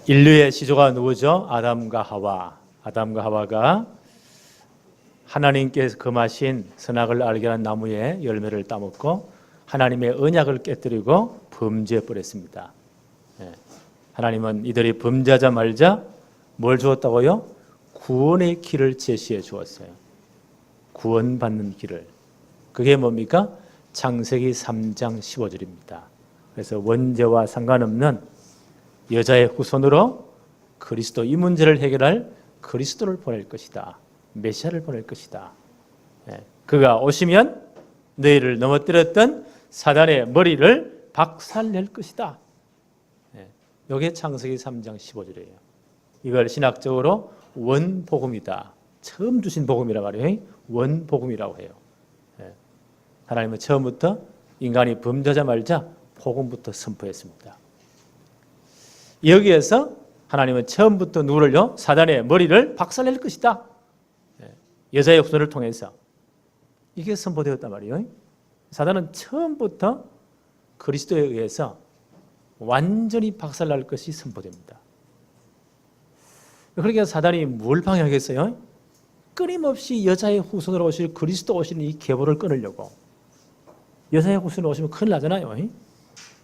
인류의 시조가 누구죠? 아담과 하와. 아담과 하와가 하나님께서 금하신 선악을 알게 한 나무의 열매를 따먹고 하나님의 언약을 깨뜨리고 범죄해 버렸습니다. 하나님은 이들이 범죄하자 말자 뭘 주었다고요? 구원의 길을 제시해 주었어요. 구원받는 길을. 그게 뭡니까? 창세기 3장 15절입니다. 그래서 원죄와 상관없는 여자의 후손으로 그리스도, 이 문제를 해결할 그리스도를 보낼 것이다. 메시아를 보낼 것이다. 그가 오시면 너희를 넘어뜨렸던 사단의 머리를 박살낼 것이다. 이게 창세기 3장 15절이에요. 이걸 신학적으로 원복음이다. 처음 주신 복음이라고 하래요. 원복음이라고 해요. 하나님은 처음부터 인간이 범죄하자 말자 복음부터 선포했습니다. 여기에서 하나님은 처음부터 누구를요? 사단의 머리를 박살낼 것이다. 여자의 후손을 통해서 이게 선포되었단 말이에요. 사단은 처음부터 그리스도에 의해서 완전히 박살날 것이 선포됩니다. 그러니까 사단이 뭘 방해하겠어요? 끊임없이 여자의 후손으로 오실 그리스도 오시는 이 계보를 끊으려고. 여자의 후손으로 오시면 큰일 나잖아요.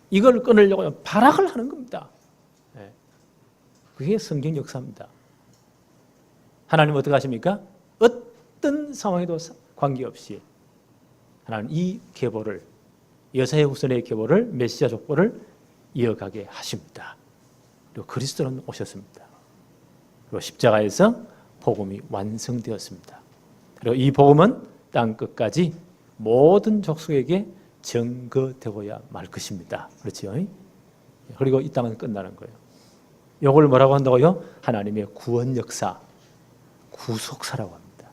이걸 끊으려고 발악을 하는 겁니다. 그게 성경 역사입니다. 하나님은 어떻게 하십니까? 어떤 상황에도 관계없이 하나님 이 계보를, 여자의 후손의 계보를, 메시아 족보를 이어가게 하십니다. 그리고 그리스도는 오셨습니다. 그리고 십자가에서 복음이 완성되었습니다. 그리고 이 복음은 땅 끝까지 모든 족속에게 증거되어야 말 것입니다. 그렇죠? 그리고 이 땅은 끝나는 거예요. 이걸 뭐라고 한다고요? 하나님의 구원 역사, 구속사라고 합니다.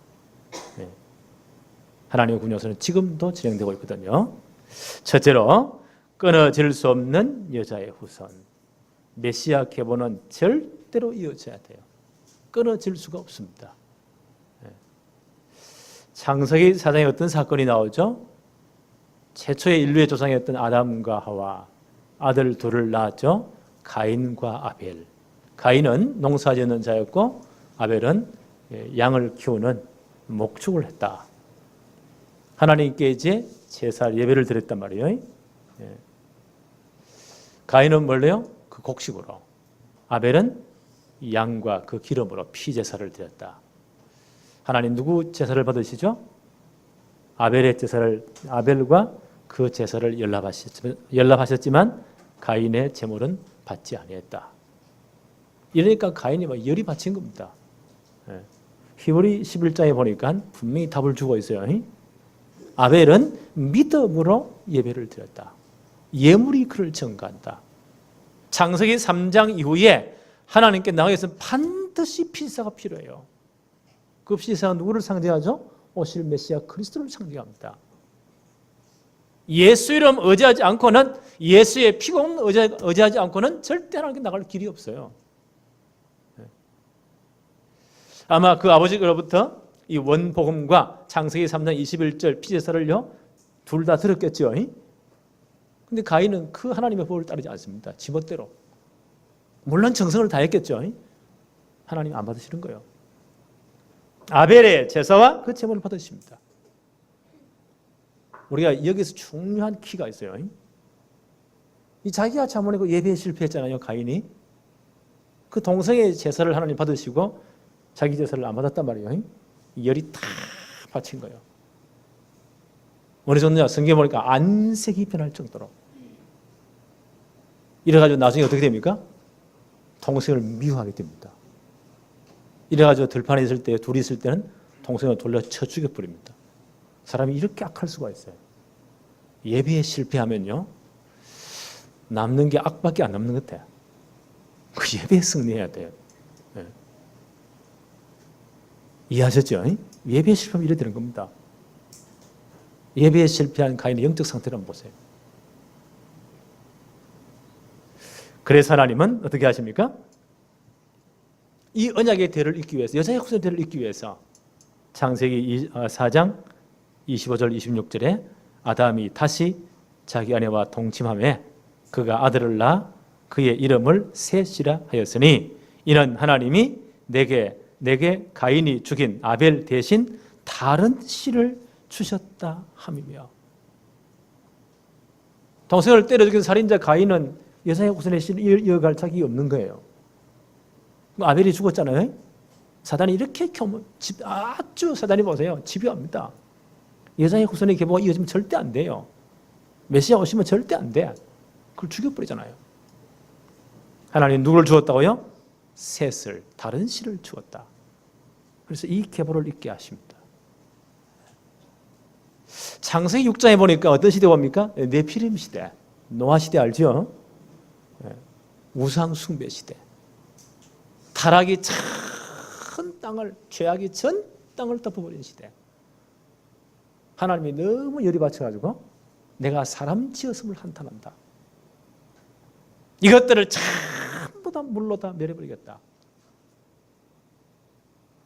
하나님의 구원 역사는 지금도 진행되고 있거든요. 첫째로 끊어질 수 없는 여자의 후손. 메시아 계보는 절대로 이어져야 돼요. 끊어질 수가 없습니다. 창세기 4장에 어떤 사건이 나오죠? 최초의 인류의 조상이었던 아담과 하와, 아들 둘을 낳았죠. 가인과 아벨. 가인은 농사짓는 자였고 아벨은 양을 키우는 목축을 했다. 하나님께 이제 제사 예배를 드렸단 말이에요. 가인은 뭘래요? 그 곡식으로. 아벨은 양과 그 기름으로 피제사를 드렸다. 하나님 누구 제사를 받으시죠? 아벨의 제사를, 아벨과 그 제사를 연락하셨지만 가인의 제물은 받지 아니했다. 이러니까 가인이 막 열이 받친 겁니다. 히브리 11장에 보니까 분명히 답을 주고 있어요. 아벨은 믿음으로 예배를 드렸다. 예물이 그를 증거한다. 창세기 3장 이후에 하나님께 나가기 위해서는 반드시 피제사가 필요해요. 그 피제사가 누구를 상징하죠? 오실 메시아 그리스도를 상징합니다. 예수 이름 의지하지 않고는, 예수의 피공 의지하지 않고는 절대 하나님께 나갈 길이 없어요. 아마 그 아버지로부터 이 원복음과 창세기 3장 21절 피제사를요 둘 다 들었겠죠. 근데 가인은 그 하나님의 법을 따르지 않습니다. 지멋대로. 물론 정성을 다했겠죠. 하나님 안 받으시는 거예요. 아벨의 제사와 그 제물을 받으십니다. 우리가 여기서 중요한 키가 있어요. 이 자기가 자문하고 예배에 실패했잖아요. 가인이. 그 동생의 제사를 하나님 받으시고 자기 제사를 안 받았단 말이에요. 열이 다 받친 거예요. 어느 정도냐? 성경에 보니까 안색이 변할 정도로. 이래가지고 나중에 어떻게 됩니까? 동생을 미워하게 됩니다. 이래가지고 들판에 있을 때, 둘이 있을 때는 동생을 돌려 쳐 죽여버립니다. 사람이 이렇게 악할 수가 있어요. 예배에 실패하면요, 남는 게 악밖에 안 남는 것 같아요. 그 예배에 승리해야 돼요. 네. 이해하셨죠? 예배에 실패하면 이래 되는 겁니다. 예배에 실패한 가인의 영적 상태를 한번 보세요. 그래서 하나님은 어떻게 하십니까? 이 언약의 대를 잇기 위해서, 여자의 후손의 대를 잇기 위해서 창세기 4장 25절 26절에 아담이 다시 자기 아내와 동침하며 그가 아들을 낳아 그의 이름을 셋이라 하였으니 이는 하나님이 내게 가인이 죽인 아벨 대신 다른 씨를 주셨다 함이며. 동생을 때려 죽인 살인자 가인은 여자의 후손의 씨를 이어갈 자격이 없는 거예요. 아벨이 죽었잖아요. 사단이 이렇게 아주 사단이 보세요. 집요합니다. 여자의 후손의 계보가 이어지면 절대 안 돼요. 메시아 오시면 절대 안 돼. 그걸 죽여버리잖아요. 하나님 누구를 주었다고요? 셋을, 다른 씨를 주었다. 그래서 이 계보를 잇게 하십니다. 창세기 6장에 보니까 어떤 시대 봅니까? 네피림 시대, 노아 시대 알죠? 우상 숭배 시대. 타락이 전 땅을, 죄악이 전 땅을 덮어버린 시대. 하나님이 너무 열이 받쳐가지고 내가 사람 지었음을 한탄한다. 이것들을 전부 다 물로 다 멸해버리겠다.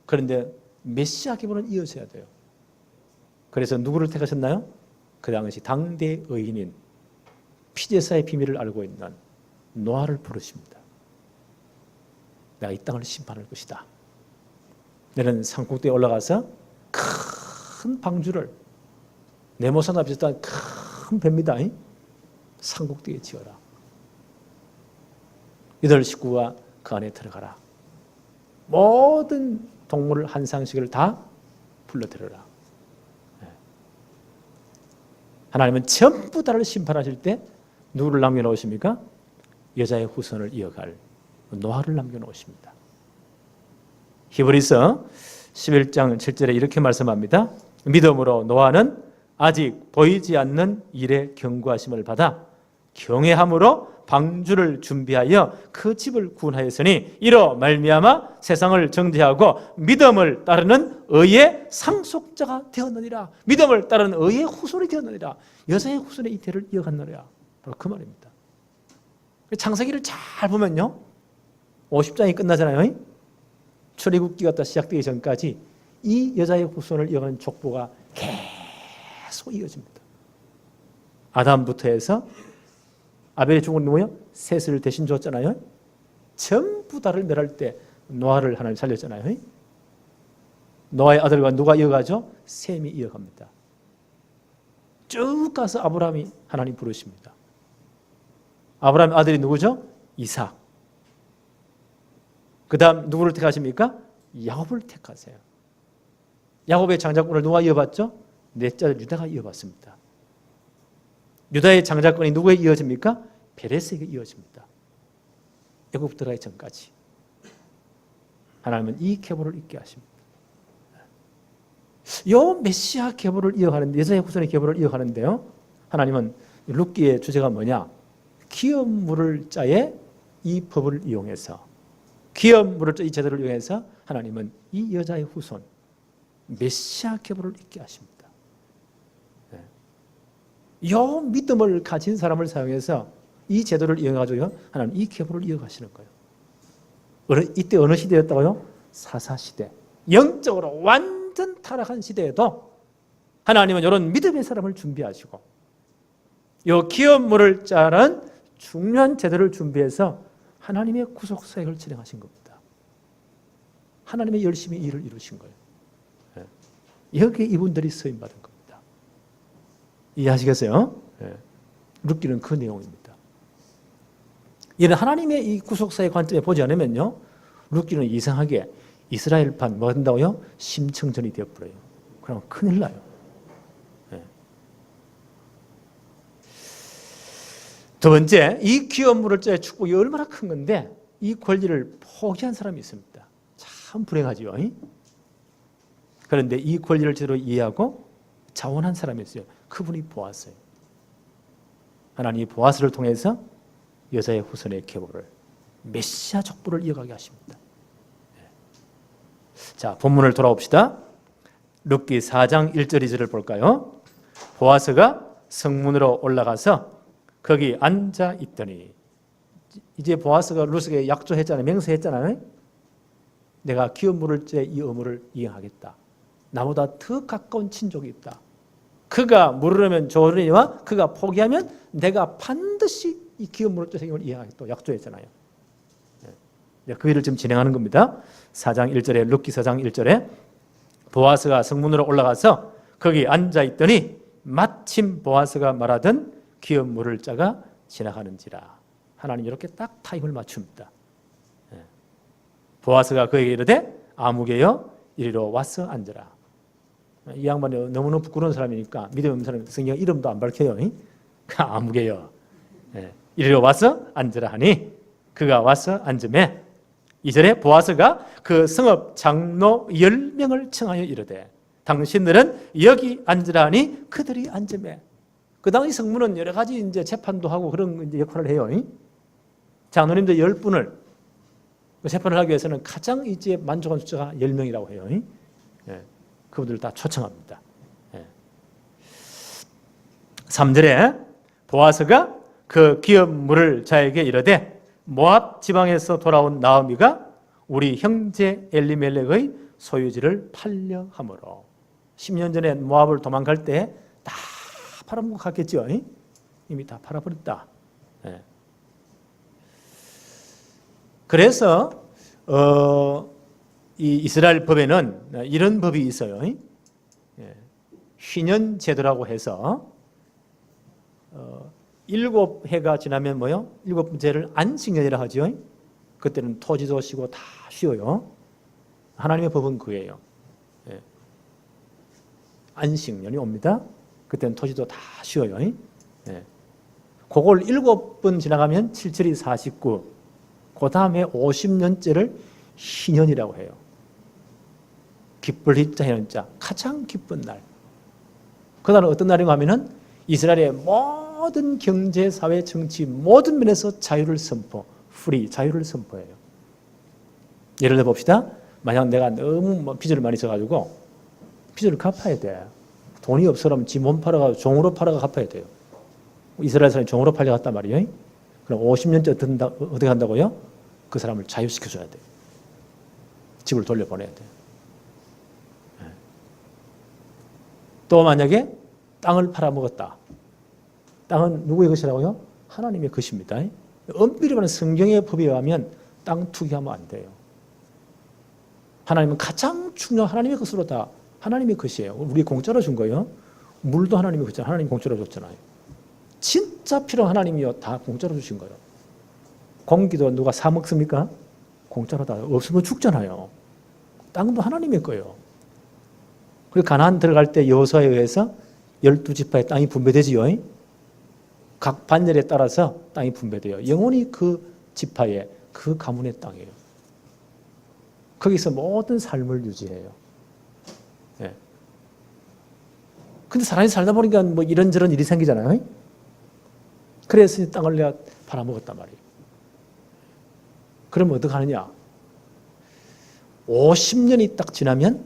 그런데 메시아 계보는 이어져야 돼요. 그래서 누구를 택하셨나요? 그 당시 당대 의인인 피제사의 비밀을 알고 있는 노아를 부르십니다. 내가 이 땅을 심판할 것이다. 너는 산꼭대에 올라가서 큰 방주를 네모산 앞에 비슷한 큰 배입니다. 산꼭대에 지어라. 이들 식구가 그 안에 들어가라. 모든 동물 한 상씩을 다 불러들여라. 하나님은 전부 다를 심판하실 때 누구를 남겨놓으십니까? 여자의 후손을 이어갈 노아를 남겨놓으십니다. 히브리서 11장 7절에 이렇게 말씀합니다. 믿음으로 노아는 아직 보이지 않는 일에 경고하심을 받아 경외함으로 방주를 준비하여 그 집을 구원하였으니 이로 말미암아 세상을 정죄하고 믿음을 따르는 의의 상속자가 되었느니라. 믿음을 따르는 의의 후손이 되었느니라. 여자의 후손의 이 대를 이어갔느니라. 바로 그 말입니다. 창세기를 잘 보면요, 50장이 끝나잖아요. 출애굽기가 다 시작되기 전까지 이 여자의 후손을 이어가는 족보가 계속 이어집니다. 아담부터 해서 아벨의 죽은 누구요? 셋을 대신 줬잖아요. 전부 다를 멸할 때 노아를 하나님 살렸잖아요. 노아의 아들과 누가 이어가죠? 셈이 이어갑니다. 쭉 가서 아브라함이 하나님 부르십니다. 아브라함의 아들이 누구죠? 이삭. 그 다음 누구를 택하십니까? 야곱을 택하세요. 야곱의 장자권을 누가 이어받죠? 넷째 유다가 이어받습니다. 유다의 장자권이 누구에 이어집니까? 베레스에게 이어집니다. 애굽 들어가기 전까지. 하나님은 이 계보를 잇게 하십니다. 이 메시아 계보를 이어가는데, 여자의 후손의 계보를 이어가는데요, 하나님은 룻기의 주제가 뭐냐? 기업 물을 자의 이 법을 이용해서, 기업 물을 자 이 제도를 이용해서 하나님은 이 여자의 후손 메시아 계보를 잇게 하십니다. 이 믿음을 가진 사람을 사용해서 이 제도를 이용해가지고 하나님 이 계보를 이어가시는 거예요. 이때 어느 시대였다고요? 사사시대. 영적으로 완전 타락한 시대에도 하나님은 이런 믿음의 사람을 준비하시고 이 기업물을 짜는 중요한 제도를 준비해서 하나님의 구속 사역을 진행하신 겁니다. 하나님의 열심히 일을 이루신 거예요. 여기에 이분들이 쓰임받은 겁니다. 이해하시겠어요? 룻기는 그 내용입니다. 이런 하나님의 이 구속사의 관점에 보지 않으면요, 룻기는 이상하게 이스라엘판 뭐 한다고요? 심청전이 되어버려요. 그러면 큰일 나요. 두 번째, 이 기업물을 짜의 축복이 얼마나 큰 건데 이 권리를 포기한 사람이 있습니다. 참 불행하죠. 그런데 이 권리를 제대로 이해하고 자원한 사람이 있어요. 그분이 보아스예요. 하나님이 보아스를 통해서 여자의 후손의 계보를, 메시아 족보를 이어가게 하십니다. 자, 본문을 돌아옵시다. 룻기 4장 1절 2절을 볼까요? 보아스가 성문으로 올라가서 거기 앉아 있더니, 이제 보아스가 룻에게 약조했잖아요. 맹세했잖아요. 내가 기업 물을 때 이 의무를 이행하겠다. 나보다 더 가까운 친족이 있다. 그가 물으려면 좋으니와 그가 포기하면 내가 반드시 이 기업물로적 책임을 이해하기 또 약조했잖아요. 그 일을 지금 진행하는 겁니다. 4장 1절에 룻기 4장 1절에 보아스가 성문으로 올라가서 거기 앉아있더니 마침 보아스가 말하던 기업 물을 자가 지나가는지라. 하나님 이렇게 딱 타임을 맞춥니다. 보아스가 그에게 이르되 아무개여 이리로 와서 앉으라. 이 양반이 너무너무 부끄러운 사람이니까 믿음 없는 사람이 성경 이름도 안 밝혀요. 아무개여 이리로 와서 앉으라 하니 그가 와서 앉으매 2절에 보아스가 그 성읍 장로 10명을 청하여 이르되 당신들은 여기 앉으라 하니 그들이 앉으매. 그 당시 성문은 여러 가지 이제 재판도 하고 그런 이제 역할을 해요. 장로님들 10분을 재판을 하기 위해서는 가장 이제 만족한 숫자가 10명이라고 해요. 그분들 다 초청합니다. 3절에 보아스가 그 기업 물을 자에게 이르되 모압 지방에서 돌아온 나오미가 우리 형제 엘리멜렉의 소유지를 팔려 함으로 10년 전에 모압을 도망갈 때 다 팔아먹고 갔겠죠. 이미 다 팔아버렸다. 그래서 이 이스라엘 법에는 이런 법이 있어요. 휘년 제도라고 해서 7해가 지나면 뭐요? 7번째를 안식년이라 하죠. 그때는 토지도 쉬고 다 쉬어요. 하나님의 법은 그예요. 안식년이 옵니다. 그때는 토지도 다 쉬어요. 그걸 7번 지나가면 7, 7이 49. 그 다음에 50년째를 희년이라고 해요. 기쁠 희자 희년자 가장 기쁜 날. 그날은 어떤 날인가 하면은 이스라엘의 모든 경제, 사회, 정치 모든 면에서 자유를 선포, 프리 자유를 선포해요. 예를 들어 봅시다. 만약 내가 너무 빚을 많이 져가지고 빚을 갚아야 돼. 돈이 없으면 지 몸 팔아가지고 종으로 팔아가 갚아야 돼요. 이스라엘 사람이 종으로 팔려갔단 말이에요. 그럼 50년째 어떻게 한다고요? 그 사람을 자유시켜줘야 돼요. 집을 돌려보내야 돼요. 또 만약에 땅을 팔아먹었다. 땅은 누구의 것이라고요? 하나님의 것입니다. 엄밀히 말하면 성경의 법에 의하면 땅 투기하면 안 돼요. 하나님은 가장 중요한 하나님의 것으로 다 하나님의 것이에요. 우리 공짜로 준 거예요. 물도 하나님의 것이잖아요. 하나님 공짜로 줬잖아요. 진짜 필요한 하나님이요. 다 공짜로 주신 거예요. 공기도 누가 사 먹습니까? 공짜로 다 없으면 죽잖아요. 땅도 하나님의 거예요. 그리고 가나안 들어갈 때 여호수아에 의해서 12지파의 땅이 분배되지요. 각 반열에 따라서 땅이 분배돼요. 영원히 그 지파의 그 가문의 땅이에요. 거기서 모든 삶을 유지해요. 근데 사람이 살다 보니까 뭐 이런저런 일이 생기잖아요. 그래서 땅을 내가 팔아먹었단 말이에요. 그러면 어떻게 하느냐? 50년이 딱 지나면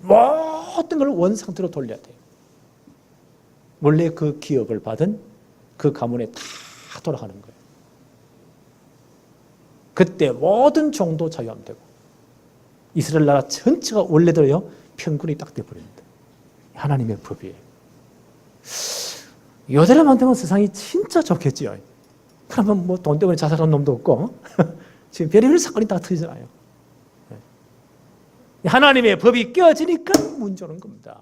모든 걸 원상태로 돌려야 돼요. 원래 그 기업을 받은 그 가문에 다 돌아가는 거예요. 그때 모든 종도 자유하면 되고 이스라엘 나라 전체가 원래대로요 평균이 딱 돼버립니다. 하나님의 법이에요. 요대로 만들면 세상이 진짜 좋겠지요. 그러면 뭐 돈 때문에 자살한 놈도 없고 지금 별의별 사건이 다 터지잖아요. 하나님의 법이 깨어지니까 문제 오는 겁니다.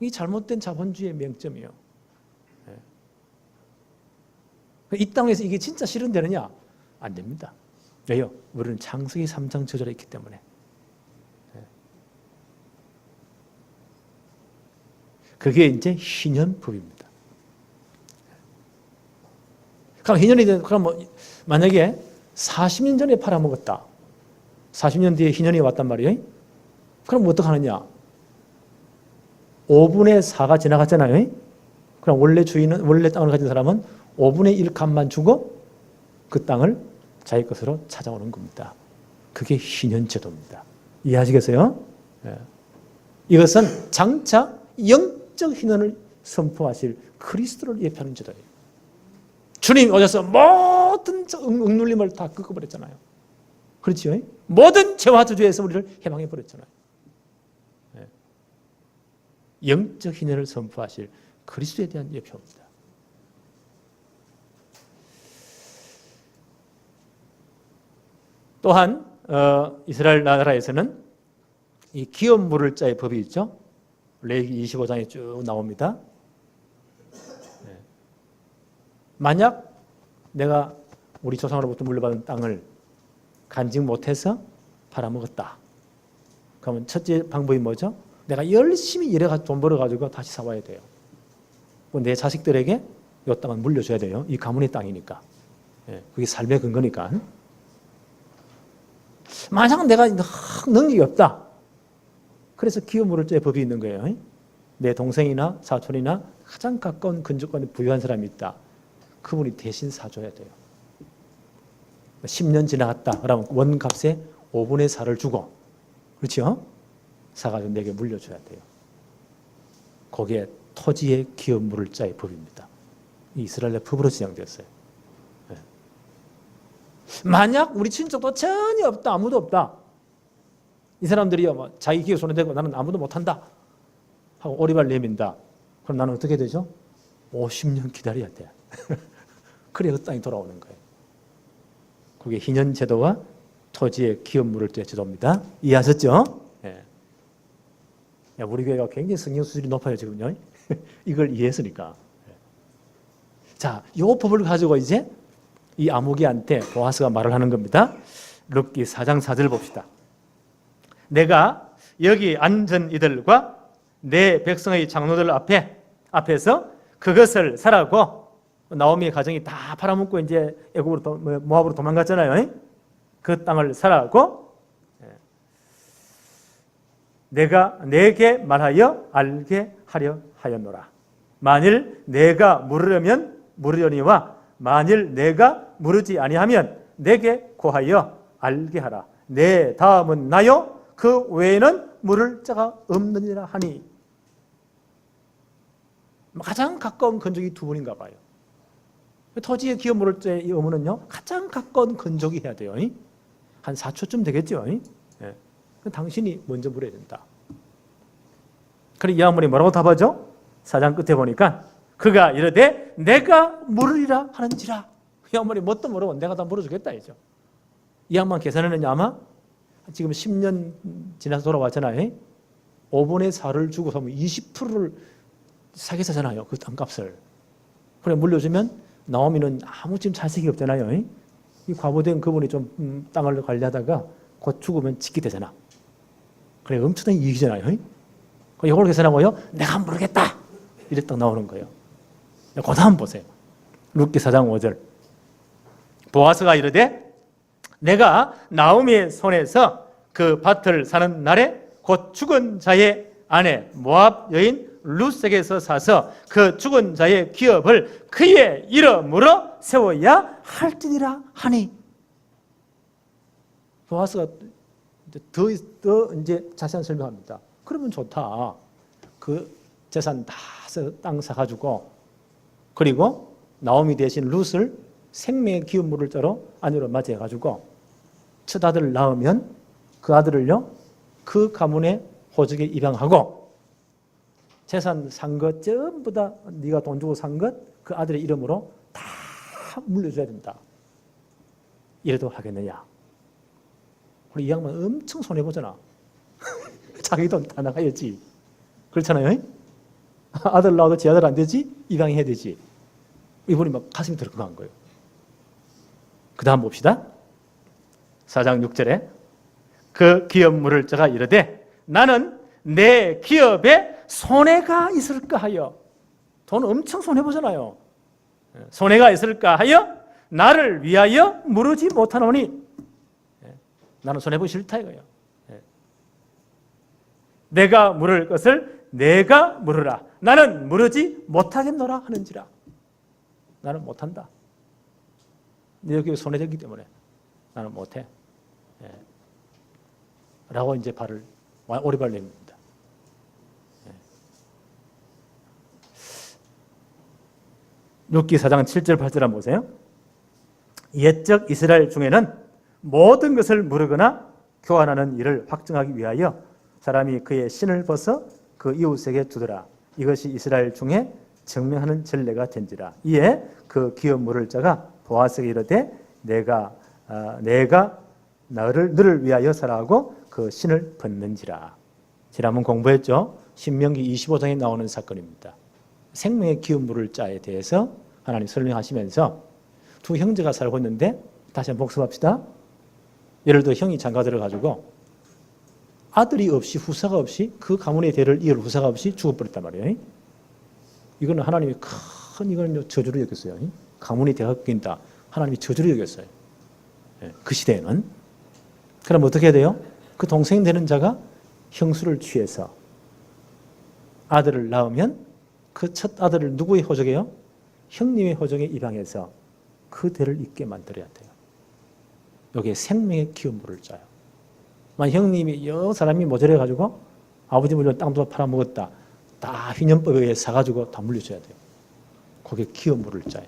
이 잘못된 자본주의의 맹점이에요. 이 땅에서 이게 진짜 실현되느냐? 안 됩니다. 왜요? 우리는 창세기 3장 저절에 있기 때문에. 그게 이제 희년법입니다. 그럼 희년이 된, 그럼 뭐 만약에 40년 전에 팔아먹었다. 40년 뒤에 희년이 왔단 말이에요. 그럼 어떻게 하느냐? 5분의 4가 지나갔잖아요. 그럼 원래 주인은, 원래 땅을 가진 사람은 5분의 1 값만 주고 그 땅을 자기 것으로 찾아오는 겁니다. 그게 희년제도입니다. 이해하시겠어요? 네. 이것은 장차 영적 희년을 선포하실 그리스도를 예표하는 제도예요. 주님 오셔서 모든 억눌림을 다 꺾어버렸잖아요. 그렇죠? 모든 죄와 저주에서 우리를 해방해버렸잖아요. 영적 희년을 선포하실 그리스도에 대한 예표입니다. 또한 이스라엘 나라에서는 이 기업 물을 자의 법이 있죠. 레위기 25장에 쭉 나옵니다. 만약 내가 우리 조상으로부터 물려받은 땅을 간직 못해서 팔아먹었다. 그러면 첫째 방법이 뭐죠? 내가 열심히 일해가지고 돈 벌어가지고 다시 사와야 돼요. 내 자식들에게 이 땅은 물려줘야 돼요. 이 가문의 땅이니까. 그게 삶의 근거니까. 만약 내가 능력이 없다. 그래서 기업 물을 자의 법이 있는 거예요. 내 동생이나 사촌이나 가장 가까운 근접권에 부유한 사람이 있다. 그분이 대신 사줘야 돼요. 10년 지나갔다. 그러면 원값의 5분의 4를 주고, 그렇죠? 사가지고 내게 물려줘야 돼요. 그게 토지의 기업 물을 자의 법입니다. 이스라엘의 법으로 지정되었어요. 만약 우리 친척도 전혀 없다, 아무도 없다. 이 사람들이 자기 기업 손에 대고 나는 아무도 못한다 하고 오리발 내민다. 그럼 나는 어떻게 되죠? 50년 기다려야 돼. 그래 그 땅이 돌아오는 거예요. 그게 희년 제도와 토지의 기업 물을 때 제도입니다. 이해하셨죠? 예. 우리 교회가 굉장히 성경 수준이 높아요 지금요. 이걸 이해했으니까. 자, 이 법을 가지고 이제 이 아무개한테 보아스가 말을 하는 겁니다. 룻기 4장 4절 봅시다. 내가 여기 앉은 이들과 내 백성의 장로들 앞에서 그것을 사라고, 나오미의 가정이 다 팔아먹고 이제 애굽으로 모압으로 도망갔잖아요. 그 땅을 사라고 내가 내게 말하여 알게 하려 하였노라. 만일 내가 물으려니와 만일 내가 물으지 아니하면 내게 고하여 알게 하라. 내 다음은 나요 그 외에는 물을 자가 없느니라 하니. 가장 가까운 근족이 두 분인가 봐요. 토지의 기업 물을 자의 의무는요 가장 가까운 근족이 해야 돼요. 한 4초쯤 되겠죠. 예. 당신이 먼저 물어야 된다. 그래 이 양반이 뭐라고 답하죠? 4장 끝에 보니까 그가 이르되 내가 물으리라 하는지라. 이 양반이 뭣도 모르고 내가 다 물어주겠다 이죠. 이 양반 계산하느냐 아마 지금 10년 지나서 돌아왔잖아요. 5분의 4를 주고 사면 20%를 사게 사잖아요. 그 땅값을. 그래 물려주면 나오미는 아무 지금 자식이 없잖아요. 이 과부된 그분이 좀 땅을 관리하다가 곧 죽으면 짓게 되잖아. 그래 엄청난 이익이잖아요. 이걸 계산하고요. 내가 모르겠다. 이래 딱 나오는 거예요. 그 다음 보세요. 룻기 4장 5절. 보아스가 이르되 내가 나오미의 손에서 그 밭을 사는 날에 곧 죽은 자의 아내 모압 여인 룻에게서 사서 그 죽은 자의 기업을 그의 이름으로 세워야 할지니라 하니. 보아스가 더 이제 자세한 설명합니다. 그러면 좋다. 그 재산 다 땅 사가지고 그리고 나오미 대신 룻을 생명의 기업 물을 자로 아내로 맞이해가지고 첫 아들을 낳으면 그 아들을요 그 가문의 호적에 입양하고 재산 산 것 전부 다 네가 돈 주고 산 것 그 아들의 이름으로 다 물려줘야 된다. 이래도 하겠느냐. 우리 이 양반 엄청 손해보잖아. 자기 돈 다 나가야지. 그렇잖아요. 아들 낳아도 제 아들 안 되지? 입양해야 되지. 이분이 막 가슴이 들썩한 거예요. 그 다음 봅시다. 4장 6절에 그 기업 물을 자가 이르되 나는 내 기업에 손해가 있을까 하여. 돈 엄청 손해보잖아요. 손해가 있을까 하여 나를 위하여 물으지 못하노니. 나는 손해보기 싫다 이거예요. 내가 물을 것을 내가 물으라. 나는 물으지 못하겠노라 하는지라. 나는 못한다. 여기 손해되기 때문에 나는 못해. 라고 이제 발을 오리발 내밉니다. 룻기 4장 7절 8절 한번 보세요. 옛적 이스라엘 중에는 모든 것을 물으거나 교환하는 일을 확증하기 위하여 사람이 그의 신을 벗어 그 이웃에게 주더라. 이것이 이스라엘 중에 증명하는 전례가 된지라. 이에 그 기업 물을 자가 보아스에게 이르되 내가 너를 위하여 살아하고 그 신을 벗는지라. 지난번 공부했죠. 신명기 25장에 나오는 사건입니다. 생명의 기업 물을 자에 대해서 하나님 설명하시면서 두 형제가 살고 있는데 다시 한번 복습합시다. 예를 들어 형이 장가 들어가지고 아들이 없이 후사가 없이 그 가문의 대를 이을 후사가 없이 죽어버렸단 말이에요. 이거는 하나님이 큰 이거는 저주를 여겼어요. 가문이 대가 낀다. 하나님이 저주를 여겼어요. 그 시대에는. 그럼 어떻게 해야 돼요? 그 동생 되는 자가 형수를 취해서 아들을 낳으면 그 첫 아들을 누구의 호적이에요? 형님의 호적에 입양해서 그 대를 잇게 만들어야 돼요. 여기에 생명의 기업 물을 짜요. 만 형님이 여러 사람이 모자라가지고 아버지 물려 땅도 팔아먹었다. 다 휘년법에 의해 사가지고 다 물려줘야 돼요. 거기에 기업 물을 짜요.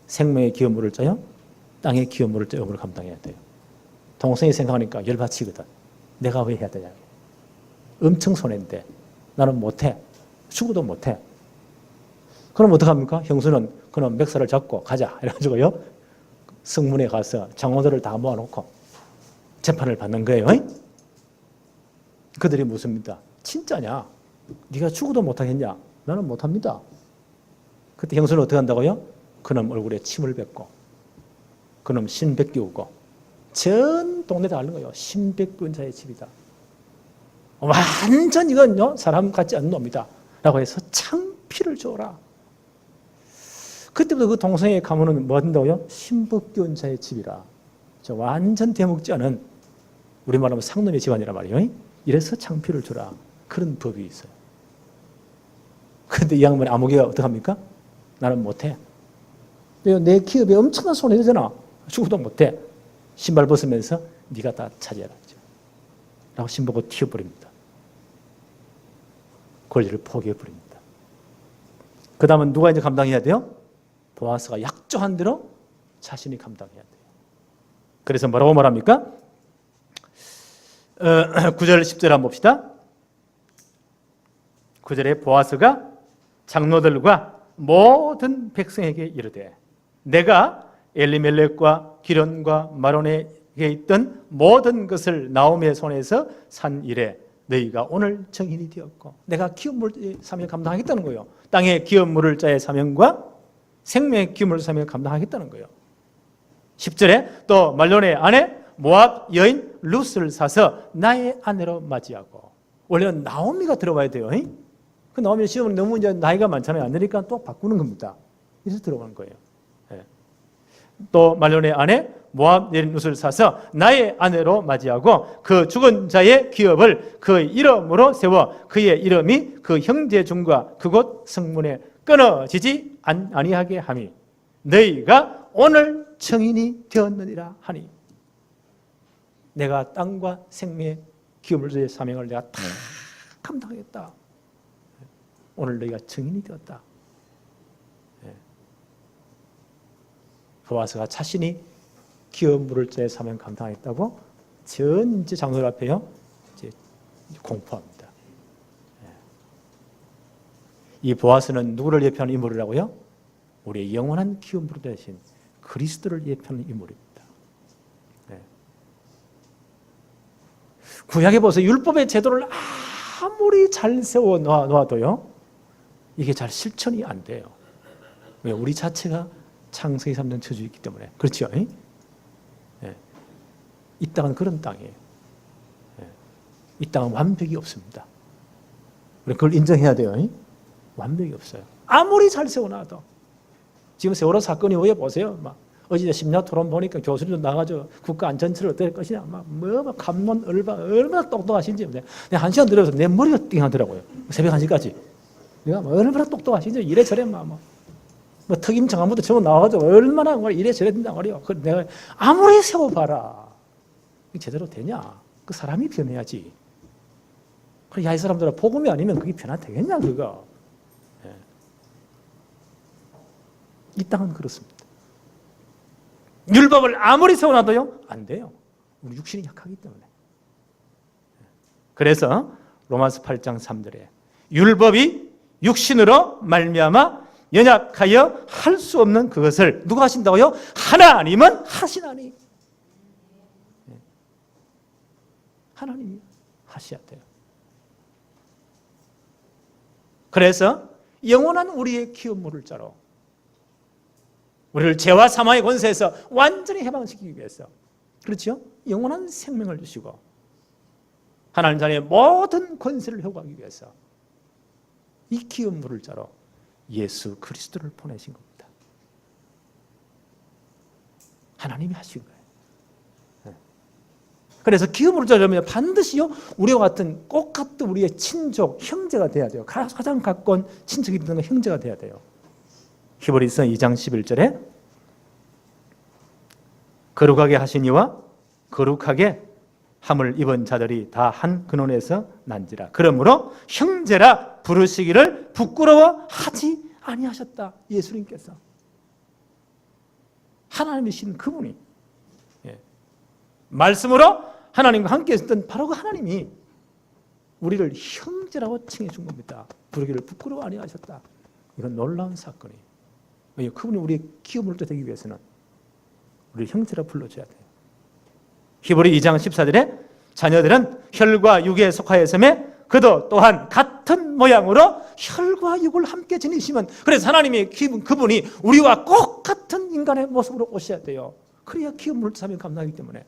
생명의 기업 물을 짜요. 땅의 기업 물을 짜요. 이걸 감당해야 돼요. 동생이 생각하니까 열받치거든. 내가 왜 해야 되냐. 엄청 손해인데 나는 못해. 죽어도 못해. 그럼 어떡합니까? 형수는 그럼 맥살을 잡고 가자. 이래가지고요. 성문에 가서 장로들을 다 모아놓고 재판을 받는 거예요. 그들이 묻습니다. 진짜냐? 네가 죽어도 못하겠냐? 나는 못합니다. 그때 형수는 어떻게 한다고요? 그놈 얼굴에 침을 뱉고 그놈 신백 끼우고 전 동네 다 앓는 거예요. 신백근자의 집이다. 완전 이건요 사람 같지 않는 놈이다. 라고 해서 창피를 줘라. 그때부터 그 동생의 가문은 뭐 한다고요? 신복기운 자의 집이라. 저 완전 대먹지 않은 우리말하면 상놈의 집안이란 말이에요. 이래서 창피를 주라. 그런 법이 있어요. 그런데 이 양반의 아무개가 어떡합니까? 나는 못해. 내 기업에 엄청난 손해잖아. 죽어도 못해. 신발 벗으면서 네가 다 차지해라. 라고 신복을 튀어버립니다. 권리를 포기해버립니다. 그 다음은 누가 이제 감당해야 돼요? 보아스가 약조한 대로 자신이 감당해야 돼요. 그래서 뭐라고 말합니까? 9절 10절 한번 봅시다. 9절에 보아스가 장로들과 모든 백성에게 이르되 내가 엘리멜렉과 기련과 마론에게 있던 모든 것을 나옴의 손에서 산 이래 너희가 오늘 정인이 되었고 내가 기업물의 사명을 감당하겠다는 거예요. 땅의 기업물을 자의 사명과 생명의 기업물의 사명을 감당하겠다는 거예요. 10절에 또 말론의 아내 모압 여인 룻을 사서 나의 아내로 맞이하고 원래는 나오미가 들어와야 돼요. 그 나오미 시험은 너무 이제 나이가 많잖아요. 안 되니까 또 바꾸는 겁니다. 이래서 들어가는 거예요. 또 말론의 아내 모압 여인 룻을 사서 나의 아내로 맞이하고 그 죽은 자의 기업을 그의 이름으로 세워 그의 이름이 그 형제 중과 그곳 성문에 끊어지지 아니하게 하미 너희가 오늘 정인이 되었느니라 하니 내가 땅과 생명의 기업물의 사명을 내가 다 감당하겠다. 오늘 너희가 정인이 되었다. 보아스가 자신이 기업물을 자의 사명 감당하겠다고 전 이제 장로들 앞에요 이제 공포합니다. 이 보아스는 누구를 예표하는 인물이라고요? 우리의 영원한 기업물 대신 그리스도를 예표하는 인물입니다. 구약에 보세요. 율법의 제도를 아무리 잘 세워 놓아도요 이게 잘 실천이 안 돼요. 왜? 우리 자체가 창세기 3년 저주있기 때문에. 그렇죠? 이 땅은 그런 땅이에요. 이 땅은 완벽이 없습니다. 그걸 인정해야 돼요. 완벽이 없어요. 아무리 잘 세워놔도. 지금 세월호 사건이 왜 보세요? 어제 심야 토론 보니까 교수님도 나가서 국가 안전처를 어떻게 할 것이냐. 감론 얼마나 똑똑하신지. 내가 1시간 들어서 내 머리가 띵하더라고요. 새벽 1시까지. 내가 얼마나 똑똑하신지 이래저래 특임 장관부터 전부 나와가지고 얼마나 이래저래 된단 말이에요. 내가 아무리 세워봐라. 제대로 되냐? 그 사람이 변해야지. 야, 이 사람들아 복음이 아니면 그게 변화되겠냐, 그거. 이 땅은 그렇습니다. 율법을 아무리 세워놔도요, 안 돼요. 우리 육신이 약하기 때문에. 그래서 로마서 8장 3절에 율법이 육신으로 말미암아 연약하여 할 수 없는 그것을 누가 하신다고요? 하나님은 하시나니. 하나님이 하셔야 돼요. 그래서 영원한 우리의 기업 물을 자로 우리를 죄와 사망의 권세에서 완전히 해방시키기 위해서, 그렇죠? 영원한 생명을 주시고 하나님 자녀의 모든 권세를 회복하기 위해서 이 기업 물을 자로 예수 그리스도를 보내신 겁니다. 하나님이 하신 거예요. 그래서 기업 물을 자라면 반드시요 우리와 같은 꼭 같은 우리의 친족, 형제가 돼야 돼요. 가장 가까운 친척이 되는 형제가 돼야 돼요. 히브리서 2장 11절에 거룩하게 하신 이와 거룩하게 함을 입은 자들이 다 한 근원에서 난지라. 그러므로 형제라 부르시기를 부끄러워하지 아니하셨다. 예수님께서 하나님이신 그분이 말씀으로 하나님과 함께 있었던 바로 그 하나님이 우리를 형제라고 칭해 준 겁니다. 부르기를 부끄러워 아니하셨다. 이건 놀라운 사건이에요. 그분이 우리의 기업을 되기 위해서는 우리 형제라 불러줘야 돼요. 히브리 2장 14절에 자녀들은 혈과 육에 속하였음에 그도 또한 같은 모양으로 혈과 육을 함께 지니시면, 그래서 하나님의 그분이 우리와 꼭 같은 인간의 모습으로 오셔야 돼요. 그래야 기업을 사명 감당하기 때문에.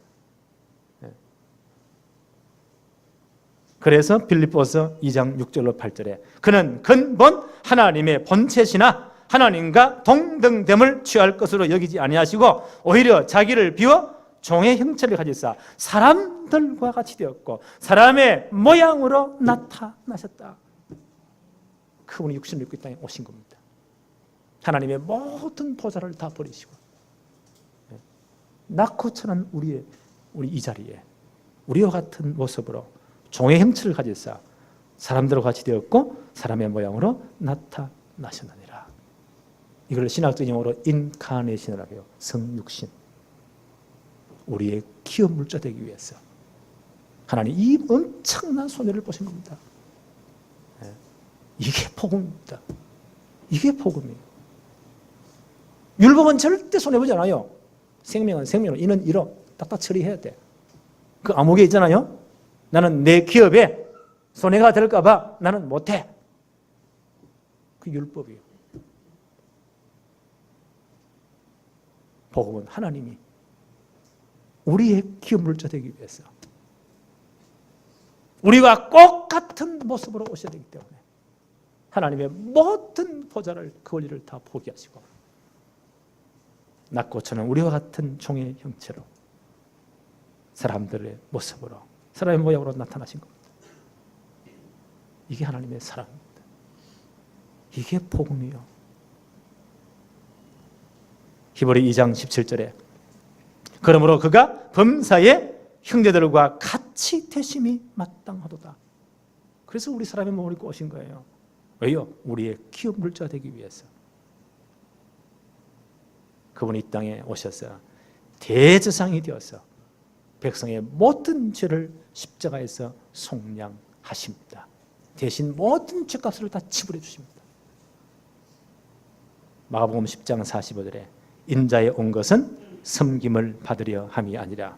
그래서 빌립보서 2장 6절로 8절에 그는 근본 하나님의 본체시나 하나님과 동등됨을 취할 것으로 여기지 아니하시고 오히려 자기를 비워 종의 형체를 가지사 사람들과 같이 되었고 사람의 모양으로 나타나셨다. 그분이 육신을 입고 이 땅에 오신 겁니다. 하나님의 모든 보좌를 다 버리시고 낳고 천한 우리 이 자리에 우리와 같은 모습으로 종의 형체를 가지사 사람들과 같이 되었고 사람의 모양으로 나타나셨느니라. 이걸 신학적인 용어로 인카네이션이라고 해요. 성육신. 우리의 기업 물자 되기 위해서 하나님 이 엄청난 손해를 보신 겁니다. 이게 복음입니다. 이게 복음이에요. 율법은 절대 손해보지 않아요. 생명은 생명으로, 이는 이로 딱딱 처리해야 돼. 그 암흑에 있잖아요. 나는 내 기업에 손해가 될까 봐 나는 못해. 그 율법이에요. 복음은 하나님이 우리의 기업 물자 되기 위해서 우리와 꼭 같은 모습으로 오셔야 되기 때문에 하나님의 모든 보좌를 그 권리를 다 포기하시고 낮고 천한 우리와 같은 종의 형체로 사람들의 모습으로 사람의 모양으로 나타나신 겁니다. 이게 하나님의 사랑입니다. 이게 복음이요. 히브리 2장 17절에 그러므로 그가 범사의 형제들과 같이 되심이 마땅하도다. 그래서 우리 사람의 몸을 입고 오신 거예요. 왜요? 우리의 기업 물자 되기 위해서. 그분이 이 땅에 오셔서 대제사장이 되어서 백성의 모든 죄를 십자가에서 속량하십니다. 대신 모든 죄값을 다 지불해 주십니다. 마가복음 10장 45절에 인자에 온 것은 섬김을 받으려 함이 아니라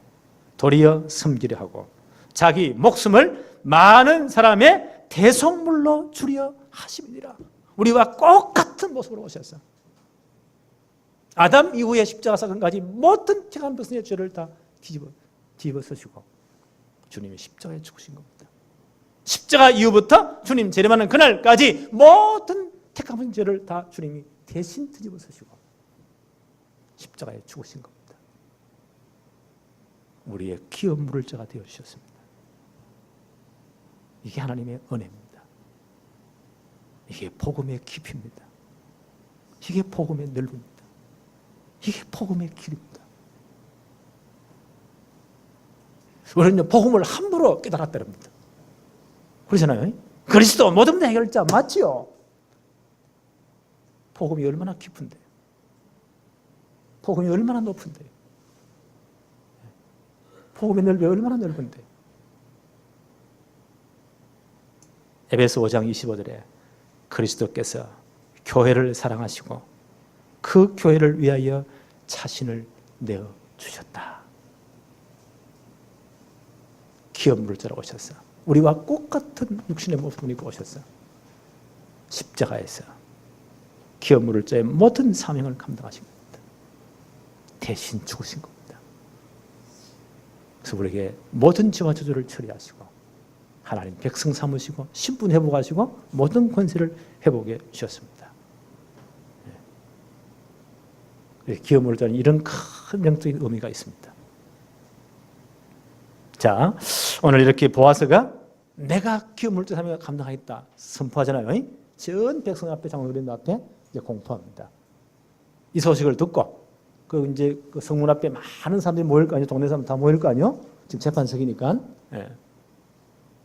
도리어 섬기려 하고 자기 목숨을 많은 사람의 대속물로 주려 하심이니라. 우리와 꼭 같은 모습으로 오셔서 아담 이후의 십자가 사건까지 모든 죄한 백성의 죄를 다 뒤집어 쓰시고 주님이 십자가에 죽으신 겁니다. 십자가 이후부터 주님 재림하는 그날까지 모든 택한 죄를 다 주님이 대신 뒤집어 쓰시고 십자가에 죽으신 겁니다. 우리의 기업 물을 자가 되어 주셨습니다. 이게 하나님의 은혜입니다. 이게 복음의 깊이입니다. 이게 복음의 넓음입니다. 이게 복음의 길입니다. 우리는 복음을 함부로 깨달았다랍니다. 그러잖아요. 그리스도 모든 해결자 맞지요? 복음이 얼마나 깊은데, 복음이 얼마나 높은데, 복음의 넓이 얼마나 넓은데. 에베소 5장 25절에 그리스도께서 교회를 사랑하시고 그 교회를 위하여 자신을 내어주셨다. 기업물을 자러 오셨어. 우리와 똑같은 육신의 모습을 입고 오셨어. 십자가에서 기업물을 자의 모든 사명을 감당하신 겁니다. 대신 죽으신 겁니다. 그래서 우리에게 모든 죄와 저주를 처리하시고 하나님 백성 삼으시고 신분 회복하시고 모든 권세를 회복해 주셨습니다. 기업물을 자는 이런 큰 영적인 의미가 있습니다. 자, 오늘 이렇게 보아서가 내가 기업물을 사명을 감당하겠다 선포하잖아요. 전 백성 앞에 장로님 앞에 이제 공포합니다. 이 소식을 듣고 이제 그 성문 앞에 많은 사람들이 모일 거 아니에요. 동네 사람 다 모일 거 아니에요. 지금 재판석이니까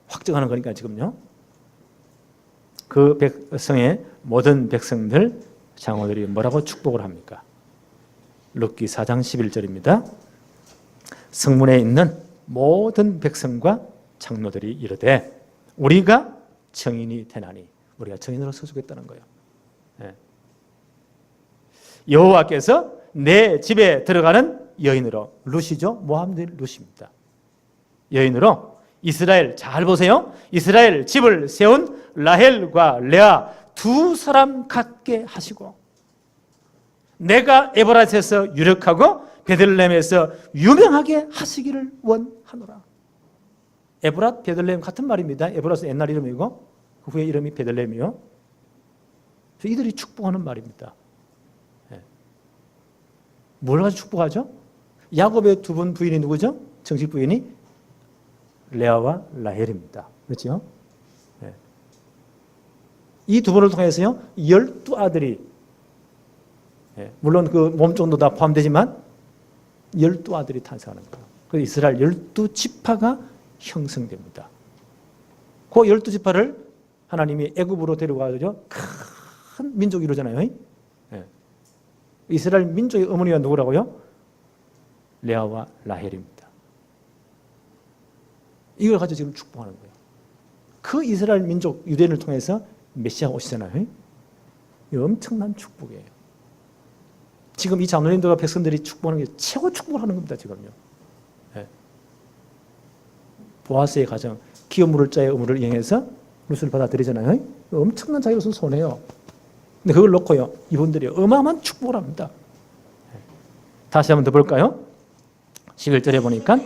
확정하는 거니까 지금요. 그 백성의 모든 백성들 장로들이 뭐라고 축복을 합니까? 룻기 4장 11절입니다. 성문에 있는 모든 백성과 장로들이 이르되 우리가 증인이 되나니 우리가 증인으로 서주겠다는 거예요. 여호와께서 내 집에 들어가는 여인으로 룻이죠. 모함된 룻입니다. 여인으로 이스라엘 잘 보세요. 이스라엘 집을 세운 라헬과 레아 두 사람 같게 하시고 내가 에브라스에서 유력하고 베들레헴에서 유명하게 하시기를 원하노라. 에브랏, 베들레헴 같은 말입니다. 에브라스 옛날 이름이고 그 후에 이름이 베들레헴이요. 이들이 축복하는 말입니다. 뭘 가지고 축복하죠? 야곱의 두 분 부인이 누구죠? 정식 부인이 레아와 라헬입니다. 그렇죠? 이 두 분을 통해서요 12아들이 물론 그 몸종도 다 포함되지만 12아들이 탄생하는 거예요. 그래서 이스라엘 12지파가 형성됩니다. 그 12지파를 하나님이 애굽으로 데려가죠. 큰 민족이 이루잖아요. 이스라엘 민족의 어머니가 누구라고요? 레아와 라헬입니다. 이걸 가지고 지금 축복하는 거예요. 그 이스라엘 민족 유대인을 통해서 메시아가 오시잖아요. 이 엄청난 축복이에요. 지금 이 장로님들과 백성들이 축복하는 게 최고 축복을 하는 겁니다. 지금요. 보아스의 가정 기업물을 자의 의무를 이행해서 룻을 받아들이잖아요. 엄청난 자기로서 손해요. 근데 그걸 놓고요 이분들이 어마어마한 축복을 합니다. 다시 한번 더 볼까요? 11절에 보니까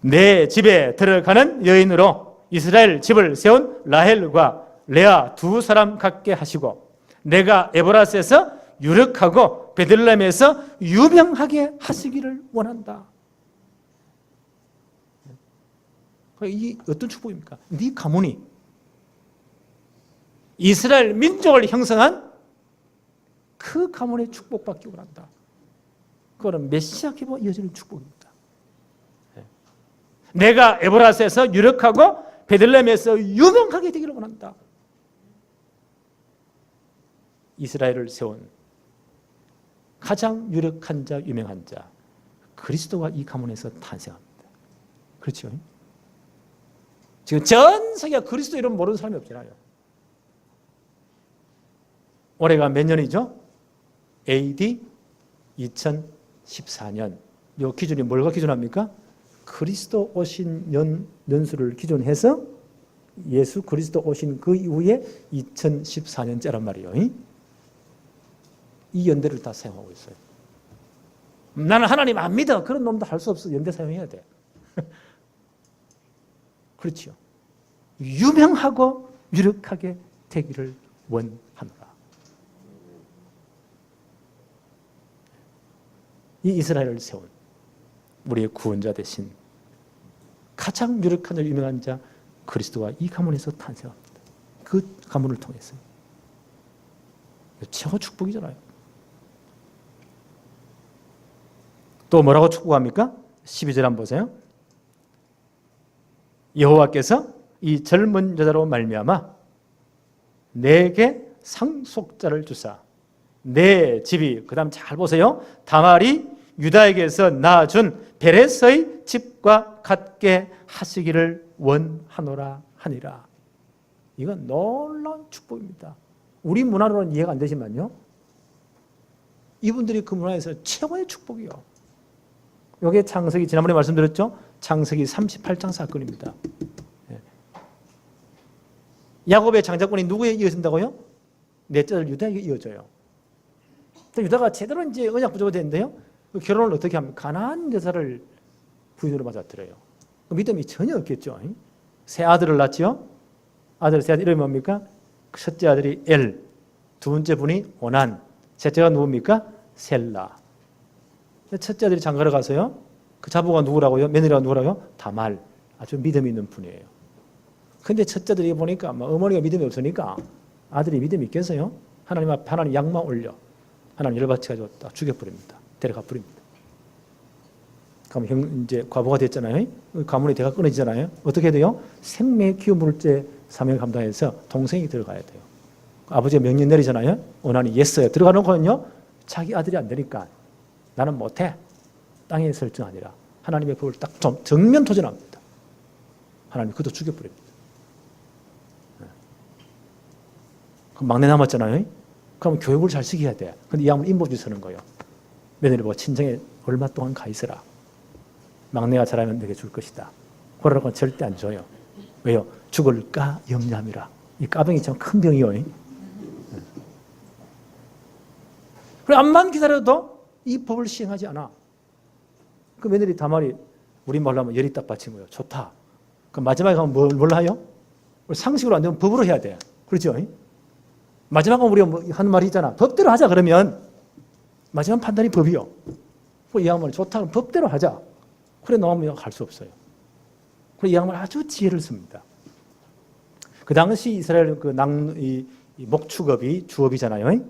내 집에 들어가는 여인으로 이스라엘 집을 세운 라헬과 레아 두 사람 같게 하시고 내가 에브라스에서 유력하고 베들레헴에서 유명하게 하시기를 원한다. 이 어떤 축복입니까? 네 가문이 이스라엘 민족을 형성한 그 가문의 축복받기 원한다. 그거는 메시아 기부와 이어지는 축복입니다. 내가 에브라스에서 유력하고 베들레헴에서 유명하게 되기를 원한다. 이스라엘을 세운 가장 유력한 자, 유명한 자 그리스도가 이 가문에서 탄생합니다. 그렇죠? 지금 전 세계가 그리스도 이름 모르는 사람이 없잖아요. 올해가 몇 년이죠? AD 2014년. 이 기준이 뭘가 기준합니까? 그리스도 오신 연수를 기준해서 예수 그리스도 오신 그 이후에 2014년째란 말이에요. 이 연대를 다 사용하고 있어요. 나는 하나님 안 믿어. 그런 놈도 할 수 없어. 연대 사용해야 돼. 그렇죠. 유명하고 유력하게 되기를 원하노라. 이 이스라엘을 세운 우리의 구원자 되신 가장 유력한 자, 유명한 자 그리스도가 이 가문에서 탄생합니다. 그 가문을 통해서. 최고 축복이잖아요. 또 뭐라고 축복합니까? 12절 한번 보세요. 여호와께서 이 젊은 여자로 말미암아 내게 상속자를 주사 내 집이 그 다음 잘 보세요. 다말이 유다에게서 낳아준 베레스의 집과 같게 하시기를 원하노라 하니라. 이건 놀라운 축복입니다. 우리 문화로는 이해가 안 되지만요. 이분들이 그 문화에서 최고의 축복이요. 이게 창세기 지난번에 말씀드렸죠. 창세기 38장 사건입니다. 야곱의 장자권이 누구에 이어진다고요? 넷째 아들 유다에게 이어져요. 유다가 제대로 이제 언약 부조가 되는데요. 그 결혼을 어떻게 합니까? 가나안 여자를 부인으로 맞아들여요. 그 믿음이 전혀 없겠죠. 세 아들을 낳죠. 아들 세 아들 이름이 뭡니까? 첫째 아들이 엘, 두 번째 분이 오난, 셋째가 누굽니까? 셀라. 첫째 아들이 장가를 가서요. 그 자부가 누구라고요? 며느리가 누구라고요? 다말. 아주 믿음이 있는 분이에요. 근데 첫째들이 보니까 어머니가 믿음이 없으니까 아들이 믿음이 있겠어요? 하나님 앞에 하나님 양만 올려. 하나님 열받쳐 가지고 딱 죽여버립니다. 데려가 버립니다. 그럼 이제 과부가 됐잖아요. 가문의 대가 끊어지잖아요. 어떻게 돼요? 생명의 기후물질 사명을 감당해서 동생이 들어가야 돼요. 아버지가 명령 내리잖아요. 오난이 예스에 들어가놓고는요. 자기 아들이 안 되니까 나는 못해. 땅의 설정 아니라 하나님의 법을 딱 정면 도전합니다. 하나님 그도 죽여버립니다. 그럼 막내 남았잖아요. 그럼 교육을 잘 시켜야 돼. 근데 이 양은 인법주의 서는 거예요. 며느리 보고 친정에 얼마 동안 가 있어라. 막내가 잘하면 내게 줄 것이다. 그러라고 절대 안 줘요. 왜요? 죽을까 염려함이라. 이 까병이 참 큰 병이요. 그래 암만 기다려도 이 법을 시행하지 않아. 그 며느리 다말이 우리 말로 하면 열이 딱 받친 거예요. 좋다. 그럼 마지막에 가면 뭘 하요? 상식으로 안 되면 법으로 해야 돼. 그렇죠? 마지막에 우리가 하는 말이 있잖아. 법대로 하자 그러면 마지막 판단이 법이요. 이 양반이 좋다 그러면 법대로 하자. 그래 나오면 갈 수 없어요. 그래 이 양반이 아주 지혜를 씁니다. 그 당시 이스라엘 이 목축업이 주업이잖아요.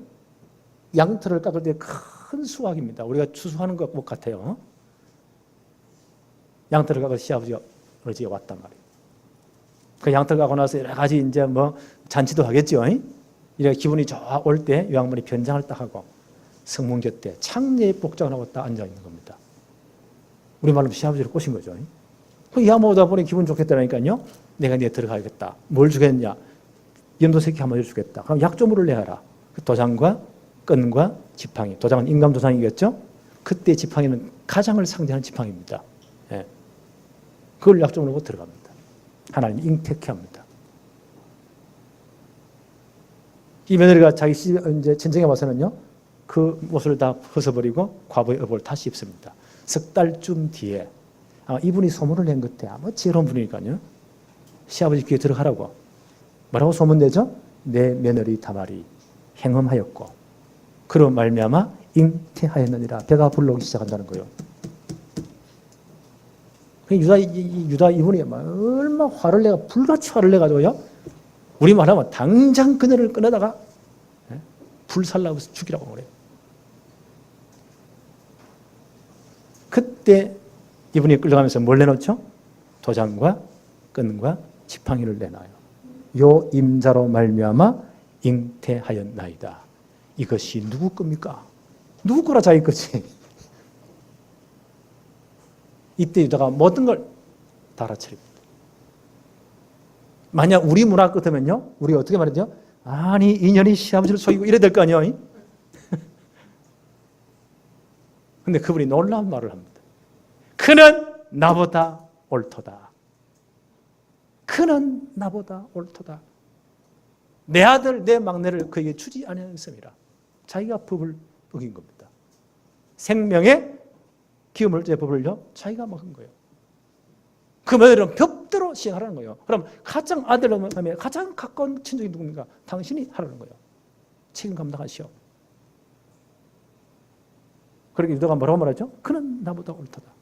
양털을 깎을 때 큰 수확입니다. 우리가 추수하는 것 같아요. 양털을 깎아서 시아버지가 우리 집에 왔단 말이에요. 그 양털 깎고 나서 여러 가지 이제 잔치도 하겠죠. 이렇게 기분이 좋을 때 이 양반이 변장을 딱 하고 성문 곁에 창례 복장을 하고 딱 앉아 있는 겁니다. 우리말로 시아버지를 꼬신 거죠. 이 양반 오다 보니 기분 좋겠다니까요. 내가 네 들어가야겠다. 뭘 주겠냐? 염도새끼 한 마리 주겠다. 그럼 약조물을 내라. 그 도장과 끈과 지팡이. 도장은 인감 도장이겠죠. 그때 지팡이는 가장을 상징하는 지팡이입니다. 예. 그걸 약조물로 들어갑니다. 하나님 잉태케 합니다. 이 며느리가 자기 이제 친정에 와서는요, 그 옷을 다 벗어버리고 과부의 의복을 다시 입습니다. 석 달쯤 뒤에 이분이 소문을 낸 것 같아. 지혜로운 분이니까요. 시아버지 귀에 들어가라고. 뭐라고 소문내죠? 내 며느리 다말이 행음하였고 그로 말미암아 잉태하였느니라. 배가 불러오기 시작한다는 거예요. 유다 이분이 얼마 화를 내가 불같이 화를 내가지고요. 우리 말하면 당장 그녀를 끊어다가 불살라고 죽이라고 그래요. 그때 이분이 끌려가면서 뭘 내놓죠? 도장과 끈과 지팡이를 내놔요. 요 임자로 말미암아 잉태하였나이다. 이것이 누구 겁니까? 누구 거라 자기 거지. 이때 유다가 모든 걸 다 알아차립니다. 만약 우리 문화 같으면요, 우리가 어떻게 말하죠? 아니 인연이 시아버지를 속이고 이래야 될 거 아니에요? 근데 그분이 놀라운 말을 합니다. 그는 나보다 옳도다. 그는 나보다 옳도다. 내 아들 내 막내를 그에게 주지 아니하였음이라. 자기가 법을 어긴 겁니다. 생명의 기후물질의 법을요, 자기가 먹은 거예요. 그 며느리는 법대로 시행하라는 거예요. 그럼 가장 아들로 하면 가장 가까운 친족이 누굽니까? 당신이 하라는 거예요. 책임 감당하시오. 그렇게 유다가 뭐라고 말하죠? 그는 나보다 옳도다.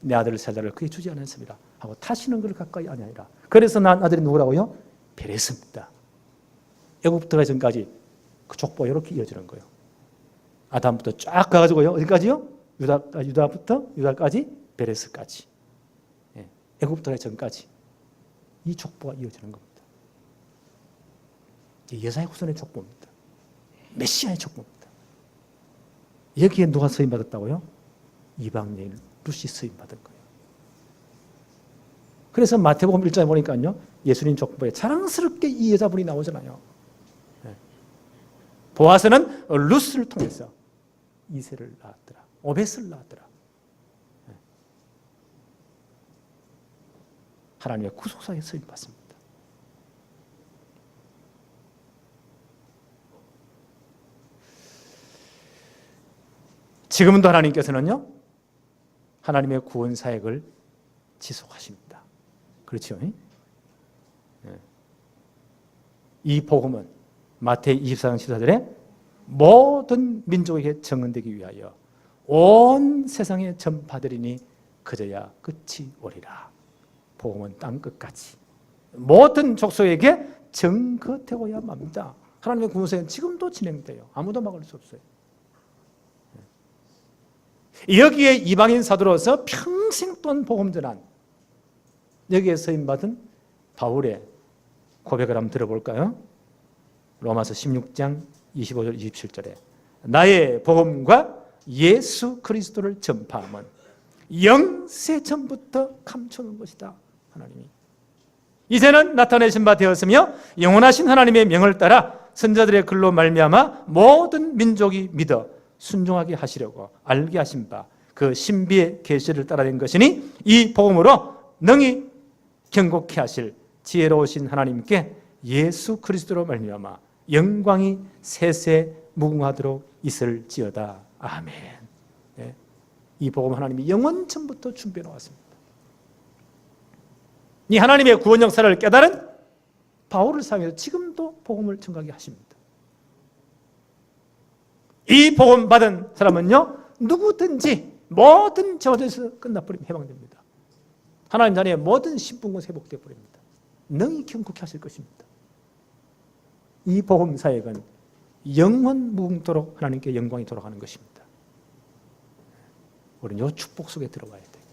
내 아들을 세 달을 그에 주지 않았습니다. 하고 다시는 그를 가까이 아니하리라. 그래서 난 아들이 누구라고요? 베레스입니다. 애굽부터 가기 전까지 그 족보가 이렇게 이어지는 거예요. 아담부터 쫙 가가지고요. 어디까지요? 유다부터 유다까지 베레스까지. 예. 애굽부터 가기 전까지. 이 족보가 이어지는 겁니다. 예사의 후손의 족보입니다. 메시아의 족보입니다. 여기에 누가 서임받았다고요? 이방인 룻이 서임받은 거예요. 그래서 마태복음 1장에 보니까요, 예수님 족보에 자랑스럽게 이 여자분이 나오잖아요. 보아스는 룻을 통해서 이세를 낳았더라. 오벳을 낳았더라. 하나님의 구속사에 쓰임 받습니다. 지금도 하나님께서는요, 하나님의 구원 사역을 지속하십니다. 그렇죠? 이 복음은 마태이 24장 14절에 모든 민족에게 증언되기 위하여 온 세상에 전파되리니 그저야 끝이 오리라. 복음은 땅 끝까지 모든 족속에게 증거되어야 합니다. 하나님의 구원 사역은 지금도 진행돼요. 아무도 막을 수 없어요. 여기에 이방인 사도로서 평생 동안 복음 전한, 여기에 서임받은 바울의 고백을 한번 들어볼까요? 로마서 16장 25절 27절에 나의 복음과 예수 그리스도를 전파함은 영세 전부터 감춰놓은 것이다. 하나님이 이제는 나타내신 바 되었으며 영원하신 하나님의 명을 따라 선자들의 글로 말미암아 모든 민족이 믿어 순종하게 하시려고 알게 하신 바 그 신비의 계시를 따라낸 것이니 이 복음으로 능히 경고케 하실 지혜로우신 하나님께 예수 그리스도로 말미암아 영광이 세세 무궁하도록 있을지어다. 아멘. 네. 이 복음 하나님이 영원전부터 준비해 놓았습니다. 이 하나님의 구원 역사를 깨달은 바울을 사용해서 지금도 복음을 전하게 하십니다. 이 복음 받은 사람은요, 누구든지 모든 죄에서 끝나버리면 해방됩니다. 하나님 자녀의 모든 신분권 회복되어 버립니다. 능히 경고케 하실 것입니다. 이 복음 사역은 영원 무궁토록 하나님께 영광이 돌아가는 것입니다. 우리는 이 축복 속에 들어가야 돼요.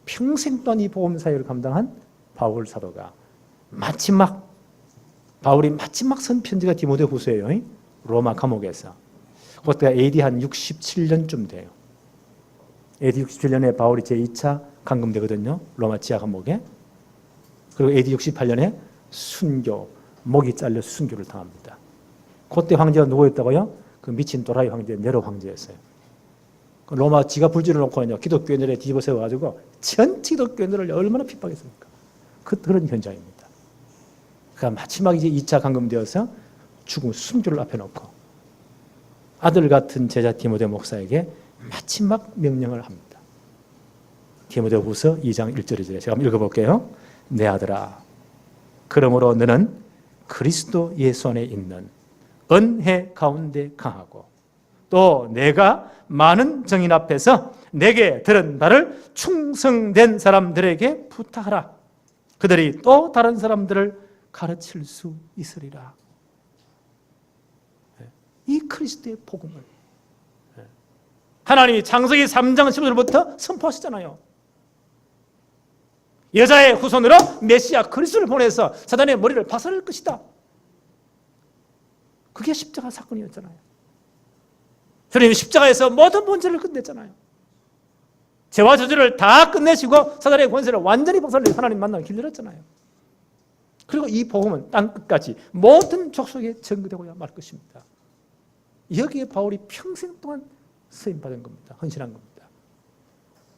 평생 동안 이 복음 사역을 감당한 바울 사도가 바울이 마지막 쓴 편지가 디모데후서예요. 로마 감옥에서. 그때가 AD 한 67년쯤 돼요. AD 67년에 바울이 제2차 감금되거든요. 로마 지하 감옥에. 그리고 AD 68년에 목이 잘려 순교를 당합니다. 그때 황제가 누구였다고요? 그 미친 도라이 황제 네로 황제였어요. 로마 지가 불지를 놓고는요, 기독교인들에 뒤집어 세워가지고 전체 기독교인들을 얼마나 핍박했습니까? 그런 현장입니다. 그러니까 마지막 이제 2차 감금되어서 죽음 순교를 앞에 놓고 아들 같은 제자 디모데 목사에게 마지막 명령을 합니다. 디모데후서 2장 1절 2절에 제가 한번 읽어볼게요. 내 아들아, 그러므로 너는 그리스도 예수 안에 있는 은혜 가운데 강하고 또 내가 많은 정인 앞에서 내게 들은 바를 충성된 사람들에게 부탁하라. 그들이 또 다른 사람들을 가르칠 수 있으리라. 이 그리스도의 복음을 하나님이 창세기 3장 15절부터 선포하시잖아요. 여자의 후손으로 메시아 그리스도를 보내서 사단의 머리를 박살낼 것이다. 그게 십자가 사건이었잖아요. 주님이 십자가에서 모든 문제를 끝냈잖아요. 죄와 저주를 다 끝내시고 사단의 권세를 완전히 박살내고 하나님 만나는 길 열었잖아요. 그리고 이 복음은 땅 끝까지 모든 족속에 전거되고야 말 것입니다. 여기에 바울이 평생 동안 쓰임받은 겁니다. 헌신한 겁니다.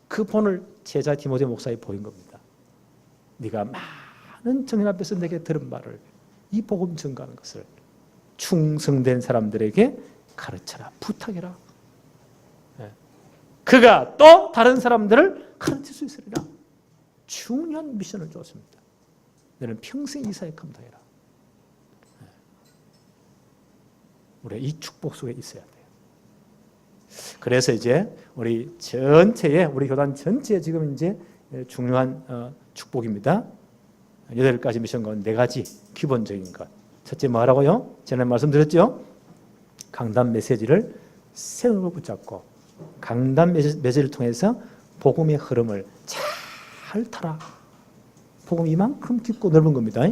그 본을 제자 디모데 목사에 보인 겁니다. 네가 많은 정인 앞에서 내게 들은 말을, 이 복음 전가하는 것을 충성된 사람들에게 가르쳐라, 부탁해라. 그가 또 다른 사람들을 가르칠 수 있으리라. 중요한 미션을 주었습니다. 너는 평생 이 사역 감당해라. 우리가 이 축복 속에 있어야 돼요. 그래서 이제 우리 교단 전체에 지금 이제 중요한 축복입니다. 8가지 미션 가운데 4가지 기본적인 것. 첫째 뭐라고요? 전에 말씀드렸죠? 강단 메시지를 생으로 붙잡고 강단 메시지를 통해서 복음의 흐름을 잘 타라. 복음이 이만큼 깊고 넓은 겁니다.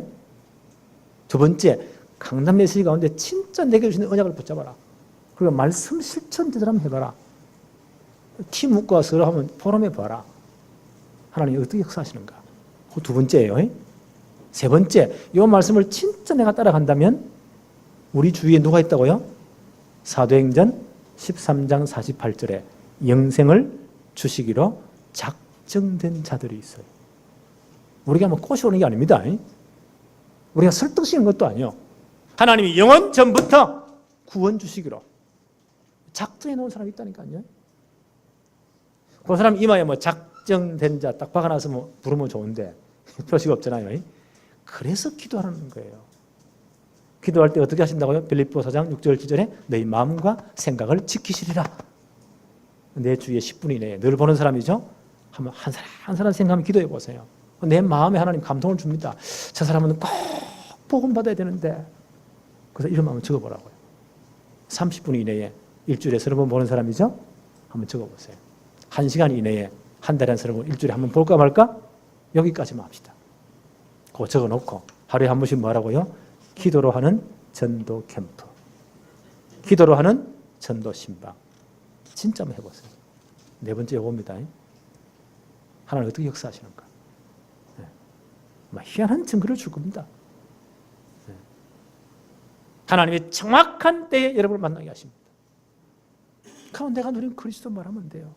두 번째, 강단 메시지 가운데 진짜 내게 주시는 언약을 붙잡아라. 그리고 말씀 실천 제대로 한번 해봐라. 팀워크와 서로 한번 포럼해봐라. 하나님이 어떻게 역사하시는가. 그 두 번째예요. 세 번째, 이 말씀을 진짜 내가 따라간다면 우리 주위에 누가 있다고요? 사도행전 13장 48절에 영생을 주시기로 작정된 자들이 있어요. 우리가 뭐 꼬셔오는 게 아닙니다. 우리가 설득시키는 것도 아니요. 하나님이 영원 전부터 구원 주시기로 작정해 놓은 사람이 있다니까요. 그 사람 이마에 뭐 작정된 자 딱 박아놔서 뭐 부르면 좋은데 표시가 없잖아요. 그래서 기도하는 거예요. 기도할 때 어떻게 하신다고요? 빌립보 4장 6절 7절에 너희 마음과 생각을 지키시리라. 내 주위에 10분 이내에 늘 보는 사람이죠. 한번 한 사람 생각하면 기도해 보세요. 내 마음에 하나님 감동을 줍니다. 저 사람은 꼭 복음 받아야 되는데. 그래서 이런 마음을 적어보라고요. 30분 이내에 일주일에 30번 보는 사람이죠. 한번 적어보세요. 1시간 이내에 한 달에 한 30번 일주일에 한번 볼까 말까? 여기까지만 합시다. 그거 적어놓고 하루에 한 번씩 뭐라고요? 기도로 하는 전도 캠프, 기도로 하는 전도 신방. 진짜 한번 해보세요. 네 번째 요겁니다. 하나님 어떻게 역사하시는가? 희한한 증거를 줄 겁니다. 하나님의 정확한 때에 여러분을 만나게 하십니다. 그럼 내가 누린 그리스도 말하면 돼요.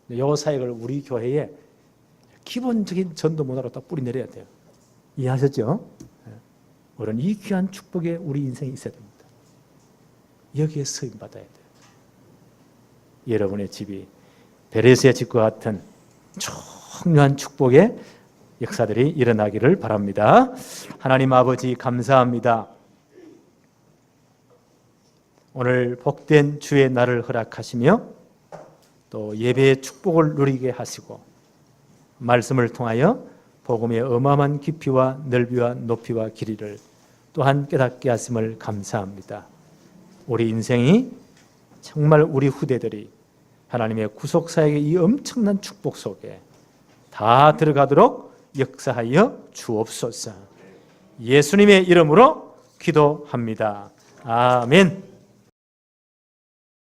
이 사역을 우리 교회에 기본적인 전도 문화로 딱 뿌리 내려야 돼요. 이해하셨죠? 우리는 이 귀한 축복에 우리 인생이 있어야 됩니다. 여기에 쓰임 받아야 돼요. 여러분의 집이 베레스의 집과 같은 청량한 축복의 역사들이 일어나기를 바랍니다. 하나님 아버지 감사합니다. 오늘 복된 주의 날을 허락하시며 또 예배의 축복을 누리게 하시고 말씀을 통하여 복음의 어마어마한 깊이와 넓이와 높이와 길이를 또한 깨닫게 하심을 감사합니다. 우리 인생이 정말 우리 후대들이 하나님의 구속사역의 이 엄청난 축복 속에 다 들어가도록 역사하여 주옵소서. 예수님의 이름으로 기도합니다. 아멘.